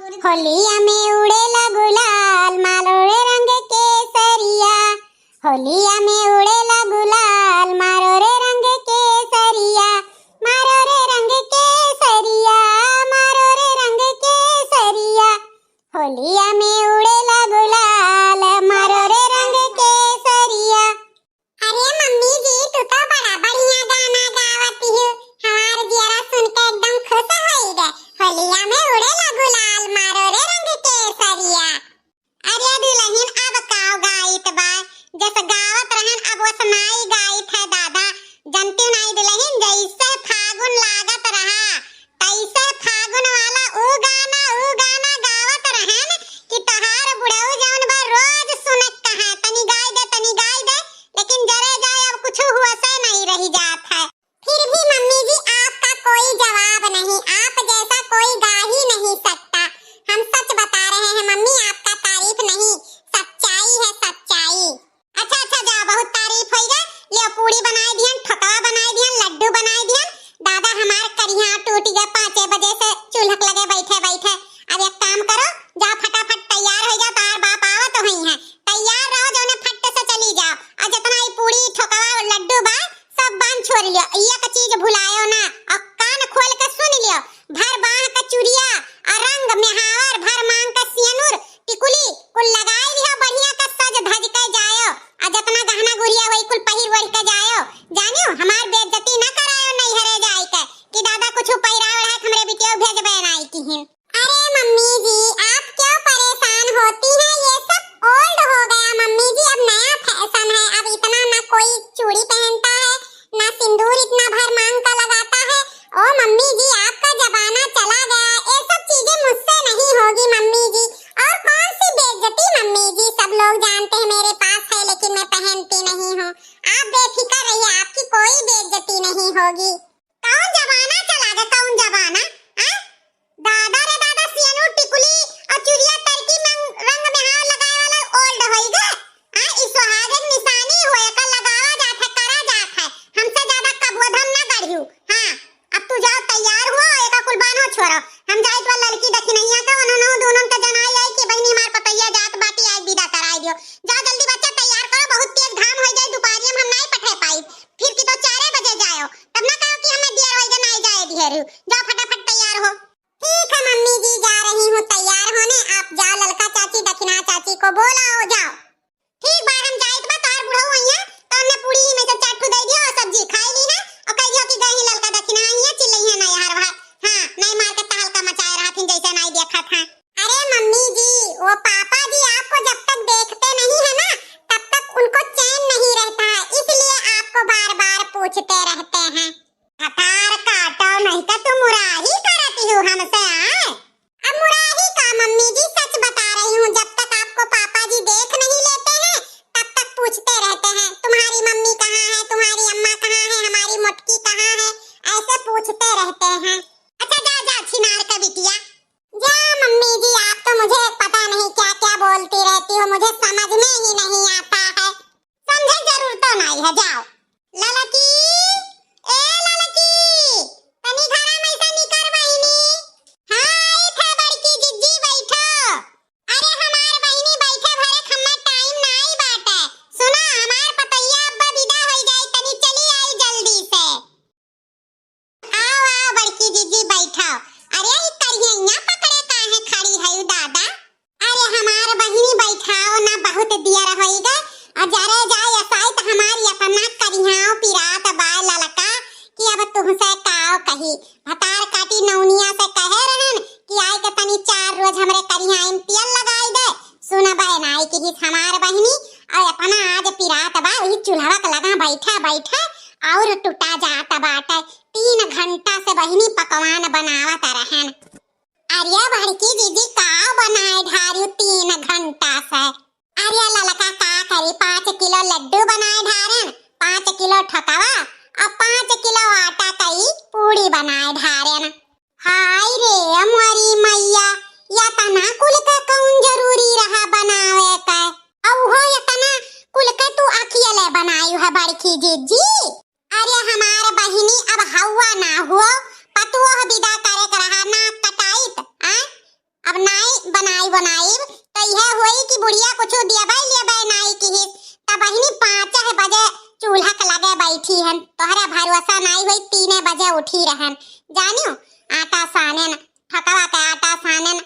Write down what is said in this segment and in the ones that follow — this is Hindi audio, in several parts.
होलिया में उड़ेला गुलाल मारो रे रंग केसरिया। होलिया में उड़ेला गुलाल मारो रे रंग केसरिया। मारो रे रंग केसरिया, मारो रे रंग केसरिया। होलिया में उड़ेला गुलाल मारो रे रंग केसरिया। अरे मम्मी जी तू तो बड़ा बढ़िया गाना गावती हो, हमार जियरा सुन के एकदम खुश होई गए। होलिया में उड़ेला गुलाल मारो रे रंग केसरिया। अरे दुल्हन अब काव गाइत बा, जैसे गावत रहन अब वैसे नाई गाइत है दादा। जनती नाई दुल्हन जैसे फागुन लागत रहा तैसे फागुन वाला ऊ गाना गावत रहन कि तहार बुढ़ऊ जौन बा रोज सुनत कहा तनी गाय दे, लेकिन जरे जाए अब कुछ हुआ से नहीं रही जात है। फिर भी मम्मी जी आपका कोई जवाब नहीं, आप जैसा कोई गा ही नहीं सकता। हम सच बता रहे हैं मम्मी, आपका तारीफ नहीं सच्चाई है सच्चाई। अच्छा जा बहुत तारीफ होई गए। ये पूड़ी बनाई दियन, ठोकवा बनाई दियन, लड्डू बनाई दियन। दादा हमार करिया टूट गए 5 बजे से चूल्हा लगे बैठे। अब एक काम करो, जा फटाफट तैयार हो जा, तार बाप आवत होई है। तैयार रहो, जौने फट से चली जाओ। और जितना ही पूड़ी ठोकवा और लड्डू बा सब बांध छोड़ लियो, एक चीज भुलायो ना। और कान खोल के सुन लियो, भर बाह का चूड़िया और रंग मेहावर, भर मांग का सियनुर टिकुली कुल लगाई लियो, बढ़िया का सज धज के जायो। और जितना गहना गुड़िया वही कुल पहिर वही के जायो। जानियो हमार बेइज्जती ना करायो नहीं हरे जाई के कि दादा कुछ पहिरावल है हमरे बिटिया भेजबे नाई किहिन। अरे मम्मी जी आप क्यों परेशान होती हैं, ये सब ओल्ड हो गया मम्मी जी, अब नया फैशन है। अब इतना ना कोई चूड़ी पहनता है ना सिंदूर इतना भर मांग का लगाता है। ओ मम्मी जी आपका जमाना चला गया, ये सब चीजें मुझसे नहीं होगी मम्मी जी। और कौन सी बेइज्जती मम्मी जी, सब लोग जानते हैं मेरे पास है लेकिन मैं पहनती नहीं हूँ। आप बेफिक्र रहिए, आपकी कोई बेइज्जती नहीं होगी। कौन जमाना चला गया, कौन जमाना? दादा रे दादा सियनुर टिकुली और चूड़िया तरकी में रंग में हार लगाए वाला ओल्ड होई गए। इस सुहागन निशानी होए का लगावा जात है, करा जात है। हमसे ज्यादा कबोधन ना गढ़ियो। हां अब तू जाओ, तैयार हुआ एका कुल बानो छोड़ो। हम जाइत वाला लड़की देखी नहीं आका, उन्होंने दोनों का जनाई आई कि बहनी मार पतैया जात बाटी आज विदा कराई दियो। जा जल्दी बच्चा तैयार करो, बहुत तेज घाम हो जाए, दोपहर में हम नहीं पठे पाई। फिर की तो 4 बजे जाओ, तब ना कहो कि हमें देर होई नहीं जाए दिहेरु। जा फटाफट तैयार हो। ठीक है मम्मी जी जा रही हूँ तैयार होने, आप जाओ ललका चाची दक्षिणा चाची को बोलाओ जाओ। ठीक बार हम जाइत बा, तार बुढ़ऊ आइया तो हमने पूड़ी में से चाटू दे दियो और सब्जी खाई ली ना, और कह दियो कि गही ललका दक्षिणा आइया चिल्लई है नहीं हर बार। हां नहीं मार के तहलका मचाए रहा थी जैसे नहीं देखा था। अरे मम्मी जी वो पापा जी आपको जब तक देखते नहीं है ना तब तक उनको चैन नहीं रहता है, इसलिए आपको बार-बार पूछते रहते हैं। हथार काटो नहीं तो तुम मुराही करती हो हमसे। अब मुराही का मम्मी जी सच बता रही हूँ, जब तक आपको पापा जी देख नहीं लेते हैं तब तक पूछते रहते हैं तुम्हारी मम्मी कहाँ है, तुम्हारी अम्मा कहाँ है, हमारी मोटकी कहाँ है, ऐसे पूछते रहते हैं। अच्छा जा छिनार का बिटिया जा। मम्मी जी आप तो मुझे पता नहीं क्या क्या बोलती रहती हो, मुझे समझ में ही नहीं आता है। समझे जरूर तो नहीं है, जाओ। ललकी ए ललकी तनी घरा में से निकर बहिनी। हां थे बड़की जिज्जी बैठो। अरे हमार बहिनी बैठे भरे खम्मा टाइम नहीं बाटे। सुनो हमार पतैया अब्बा विदा हो जाए, तनी चली आई जल्दी से। आओ बड़की जिज्जी बैठो। अरे ई करियैया पकड़े काहे खड़ी है दादा? अरे हमार बहिनी बैठाओ ना, बहुत दियर होई गए और जरे जाए असाई त हमारी अपना करियाओ पिरात बाय ललका कि अब तुमसे काओ कही। हतार काटी नौनिया से कहे रहन कि आई के तनी 4 रोज हमरे करिया तेल लगाई दे। सुन बहनाई कि हित हमार बहिनी और अपना आज पिरात बा वही चूल्हा के लगा बैठा और टूटा जात बाटे। 3 घंटा से बहिनी पकवान बनावत रहन। अरे बड़की दीदी काओ बनाए ढारियो 3 घंटा से? अरे ललका का करी 5 किलो लड्डू बनाए ढारन, 5 किलो ठकवा और 5 किलो आटा कई पूड़ी बनाए ढारन। हाय रे हमारी मैया, या तना कुल का कौन जरूरी रहा बनावे का? अब हो या तना कुल के तू अकेले बनाई है बड़की जीजी? अरे हमार बहिनी अब हवा ना हुआ पतुआ विदा करे रहा ना कटाई अब ना बनाई तो यह होई कि बुढ़िया कुछ दिया भाई लिया भाई नाई की ही तब बहिनी 5 बजे चूल्हा के लगे बैठी हन तोहरा भरोसा नहीं हुई 3 बजे उठी रहन जानियो आटा सानन ठकवा के आटा सानन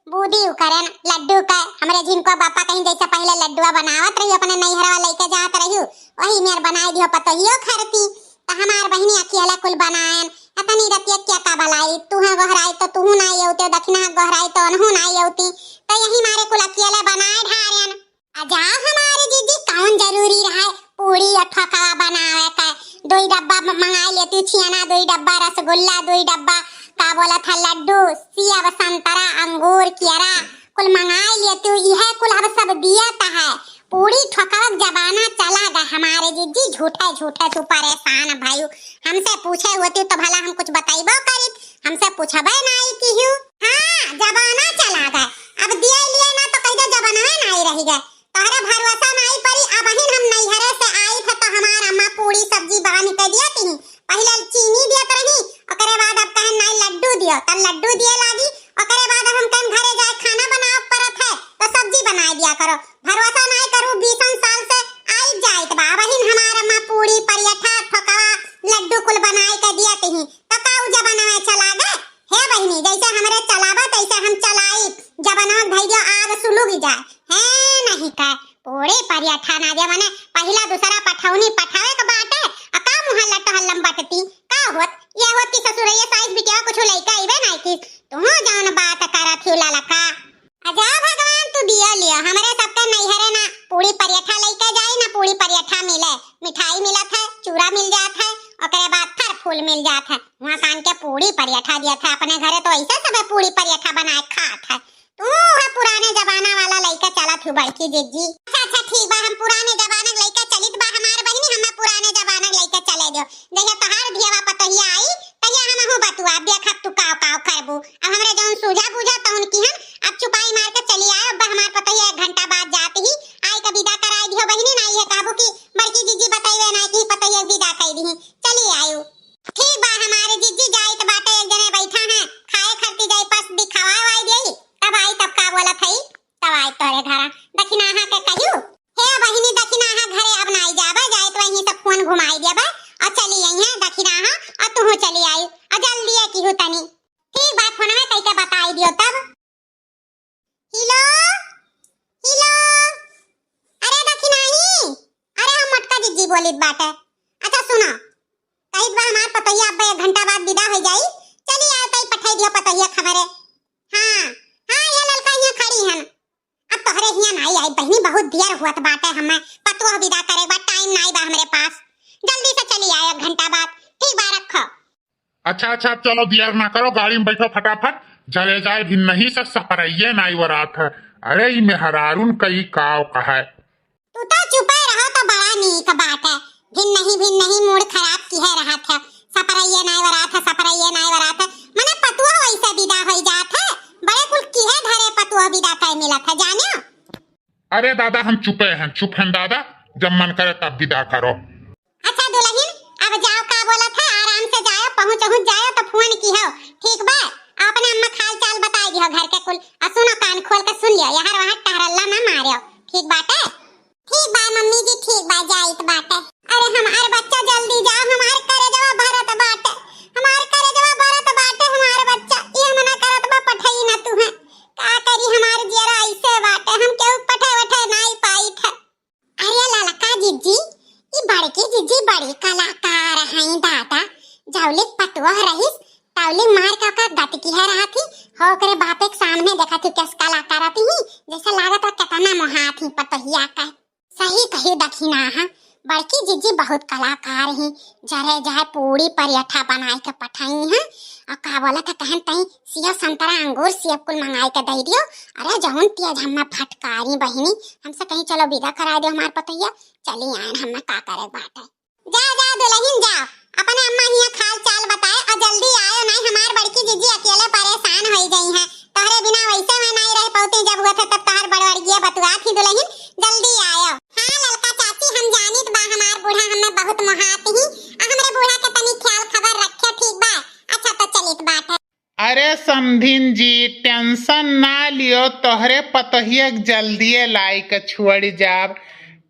बूदी करन लड्डू का हमरे जिनको पापा कहीं जैसे पहले लड्डुआ बनावत रही अपने नैहरवा लेके जात रही वही मेर बनाई दियो पतोहियो खरती तो हमार बहिनी अकेला कुल बनायन अतनी रतिया क्या का बलाई तू है गहराई तो तू ना येउते दक्षिणा गहराई तो अनहु ना येउती तो यही मारे कुल अकेले बनाए ढारन अजा हमारे जीजी कौन जरूरी रहा पूरी और ठकवा बनावे का 2 डब्बा मंगा लेती छियाना 2 डब्बा रसगुल्ला 2 डब्बा का बोला था लड्डू सेब संतरा अंगूर केरा कुल मंगा लेती यह कुल अब सब दिया था है पूरी ठकवक जमाना चला गया हमारे जीजी झूठे झूठे तू परेशान भाई हमसे पूछे होती तो भला हम कुछ बताइबो करित हमसे पूछबे नहीं की हूं हां जमाना चला गया अब दिया लिए ना तो कहिदे जमाना नहीं रही गए तोहरा भरोसा नहीं पड़ी अब हम नैहरे से आई थे तो हमार अम्मा पूरी सब्जी बना के दिया थी पहले चीनी दियत रही ओकरे बाद अब कहन नहीं लड्डू दियो त लड्डू दिए लागी ओकरे बाद हम कहन घरे जाए खाना बनाव परत है तो सब्जी बनाई दिया करो भरोसा नहीं करू 20 साल से आई जाइत बा बहिन हमार अम्मा पूरी परियठा ठकवा लड्डू कुल बनाई के दिया थी त काऊ जमाना में चला गए हे बहिनी जैसे हमरे चलावा तैसे हम चलाई जमाना धैर्य आग सुलुग जाए है नहीं का पूरी परियठा ना दे मने पहला दूसरा पठौनी पठावे के बाटे आ का मुहल्ला टहलम बाटती का होत ये होत की ससुरैया साइज बिटिया कुछ लइका आइबे नहीं की तू जौन बात करत हिला लका अजा भगवान तू दिया लिया हमरे सबके नैहरे ना पूरी परियठा लइका जाई ना पूरी परियठा मिले मिठाई मिलत है चूड़ा मिल जात है ओकरे बाद फल फूल मिल जात है वहां कान के पूरी परियठा दिया था अपने घरे तो ऐसे सब पूरी परियठा बनाए खात है तू है पुराने जमाना वाला लइका चलत हु बड़की जीजी अच्छा ठीक बा हम पुराने जमाना लइका चलित बा हमार बहिनी हमें पुराने जमाना लइका चले दो जहिया तोहार धियावा पतहिया आई तहिया हम हो बतुआ देखत तू काव काव करबू अब हमरे जौन सूझा बुझा तौन की हन अब चुपाई मार के चली आए अब हमार पतहिया 1 घंटा बाद जात ही आई का विदा कराई दियो बहिनी नहीं है काबू की बड़की जीजी बताइवे ना की पतहिया विदा कर दी चली आयु ठीक बा हमारे जीजी जाई त बाटे एक जने बैठा है खाए खरती जाई पास दिखावा आई देई तब आई तब का बोला थई तब आई तोरे घरा दक्षिणाहा के कहियो हे बहिनी दक्षिणाहा घरे अब नहीं जाबे जाए तो वहीं से फोन घुमाई देबे और चली आई है दक्षिणाहा और तू चली आई और जल्दी है की हु तनी ठीक बात फोन में कई के बताई दियो तब हेलो हेलो अरे दक्षिणाही अरे हम मटका जीजी बोलित बाटे अच्छा सुनो कहित बा हमार पतैया अब 1 घंटा बाद विदा हो जाई चली आए तई पठाई दियो पतैया खबरे हां हां ये ललका यहाँ खड़ी हन अब तोहरे हिया नहीं आई बहनी बहुत देर हुआ बाटे हमें पतवा विदा करे बा टाइम नहीं बा हमारे पास जल्दी से चली आए 1 घंटा बाद ठीक बा रखो अच्छा चलो देर ना करो गाड़ी में बैठो फटाफट चले जाए भी नहीं से सपरइये नहीं वरात है अरे ई मेहरारून कई काव का है तू तो चुपे रहो तो बड़ा नीक बात है भिन नहीं मूड खराब की है रहा था सपरइये नहीं वरात है मने पतुआ वैसे विदा हो जात है बड़े कुल की है घरे पतुआ विदा कर मिला था जानियो अरे दादा हम चुपे हैं चुप हैं दादा जब मन करे तब विदा करो अच्छा दुल्हन अब जाओ का बोला था आराम से जाओ पहुंच जाओ तो फोन की हो ठीक बा अपने अम्मा खाल चाल बताई दियो घर के कुल आ सुनो कान खोल के सुन लियो यहाँ वहां टहरल्ला ना मारियो ठीक बाटे ठीक बा मम्मी जी ठीक बा जाइत बाटे अरे हमार बच्चा जल्दी जाओ हमार करे जवा भरत बाटे हमार बच्चा ये मना करत बा पठाई ना तू है का करी हमार जरा ऐसे बाटे हम केहू पठे नहीं पाई था अरे ललका जीजी ई बड़की जीजी बड़ी कलाकार हैं दादा जावलिक पतवा रहीस तावली मार का गत की है रहा थी हो करे बाप एक सामने देखा थी किस कलाकार थी जैसा लागत है कितना मोहा थी पतहिया का सही कही दक्षिणाहा बड़की जीजी बहुत कलाकार हैं जरे जहाँ पूरी परियठा बनाए के पठाई हैं और का बोला था कहन तई सेब संतरा अंगूर सेब कुल मंगाई के दे दियो अरे जौन तेज हम्मा फटकारी बहिनी हमसे कहीं चलो विदा करा दो हमार पतैया चली आए हम्मा का करे बात है जा दुल्हन जाओ अपने अम्मा हिया खाल चाल बताए और जल्दी आयो नहीं हमार बड़की जीजी अकेले परेशान हो गई हैं तोहरे बिना वैसे में नहीं रह पाते जब हुआ था तब तोहर बड़वड़िया बतुआ थी दुल्हन जल्दी आयो हां ललका चाची हम जानित बा हमार बूढ़ा हमें बहुत मोहात ही हमरे बूढ़ा के तनी ख्याल खबर रखे ठीक बा अच्छा तो चलित बात है अरे समझ समधिन जी टेंशन ना लियो, तोहरे पतोहिया जल्दिए लाई के छुड़ जाब।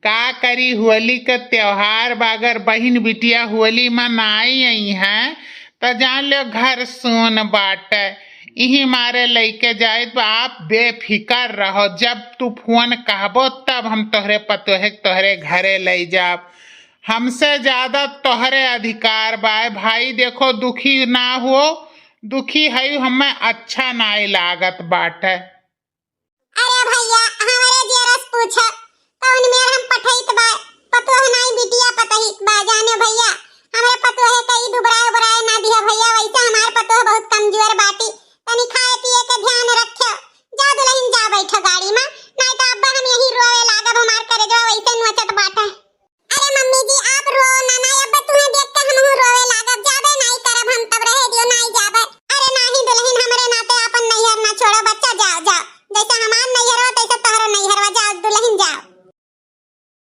का करी, होली के त्योहार बागर बहिन बिटिया होली मनाई आई हैं तो जान लो घर सोन बाटे। यही मारे लेके जाए तो आप बेफिकर रहो, जब तू फोन कहबो तब हम तोहरे पतोहे तोहरे घरे ले जाब। हमसे ज्यादा तोहरे अधिकार बाय भाई। देखो दुखी ना हो, दुखी है हमें अच्छा नाई लागत बाटे। अरे भैया हमारे जरस पूछा कौन मेर हम पठैत बा, पतोह नाई बिटिया पतहित बा। जाने भैया हमरे पतोहे कई दुबराए उबराए ना दिया भैया, वैसे हमार पतोह बहुत कमजोर बाटी, तनी खाए